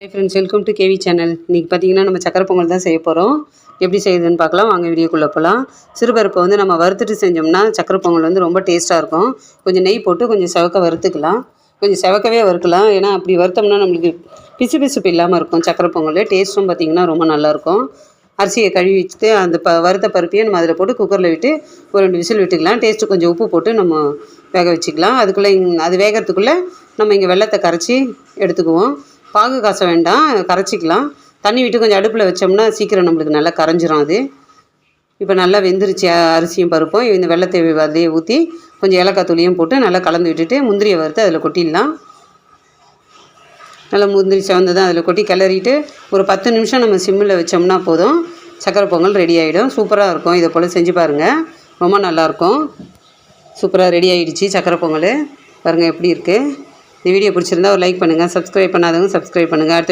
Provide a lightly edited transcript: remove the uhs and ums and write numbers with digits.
High friends, welcome to KV channel. இன்றைக்கி பார்த்திங்கன்னா நம்ம சக்கரை பொங்கல் தான் செய்ய போகிறோம். எப்படி செய்யுதுன்னு பார்க்கலாம் வாங்க, வீடியோக்குள்ளே போகலாம். சிறுபருப்பை வந்து நம்ம வறுத்துட்டு செஞ்சோம்னா சக்கரை பொங்கல் வந்து ரொம்ப டேஸ்ட்டாக இருக்கும். கொஞ்சம் நெய் போட்டு கொஞ்சம் செவக்க வறுத்துக்கலாம். கொஞ்சம் செவக்கவே வறுக்கலாம், ஏன்னா அப்படி வறுத்தோம்னா நம்மளுக்கு பிசு பிசுப்பு இல்லாமல் இருக்கும். சக்கரை பொங்கல் டேஸ்ட்டும் பார்த்திங்கன்னா ரொம்ப நல்லாயிருக்கும். அரிசியை கழுவி வச்சுட்டு அந்த வறுத்த பருப்பையும் நம்ம அதில் போட்டு குக்கரில் விட்டு ஒரு 2 விசில் விட்டுக்கலாம். டேஸ்ட்டு கொஞ்சம் உப்பு போட்டு நம்ம வேக வச்சுக்கலாம். அதுக்குள்ளே அது வேகிறதுக்குள்ளே நம்ம இங்கே வெல்லத்தை கரைச்சி எடுத்துக்குவோம். பாகு காச வேண்டாம், கரைச்சிக்கலாம். தண்ணி விட்டு கொஞ்சம் அடுப்பில் வச்சோம்னா சீக்கிரம் நம்மளுக்கு நல்லா கரைஞ்சிரும். அது இப்போ நல்லா வெந்துருச்சு அரிசியும் பருப்பும். இந்த வெல்லத்தை அதிலே ஊற்றி கொஞ்சம் ஏலக்காய் தூளியும் போட்டு நல்லா கலந்து விட்டுட்டு முந்திரியை வறுத்து அதில் கொட்டிடலாம். நல்லா முந்திரி செவந்து தான் அதில் கொட்டி கிளறிட்டு ஒரு 10 நிமிஷம் நம்ம சிம்மில் வச்சோம்னா போதும். சக்கரை பொங்கல் ரெடி ஆகிடும். சூப்பராக இருக்கும். இதை போல் செஞ்சு பாருங்கள், ரொம்ப நல்லாயிருக்கும். சூப்பராக ரெடி ஆகிடுச்சு சக்கரை பொங்கல். பாருங்கள் எப்படி இருக்குது. இந்த வீடியோ பிடிச்சிருந்தா ஒரு லைக் பண்ணுங்கள். சப்ஸ்கிரைப் பண்ணாதவங்க சப்ஸ்கிரைப் பண்ணுங்கள்.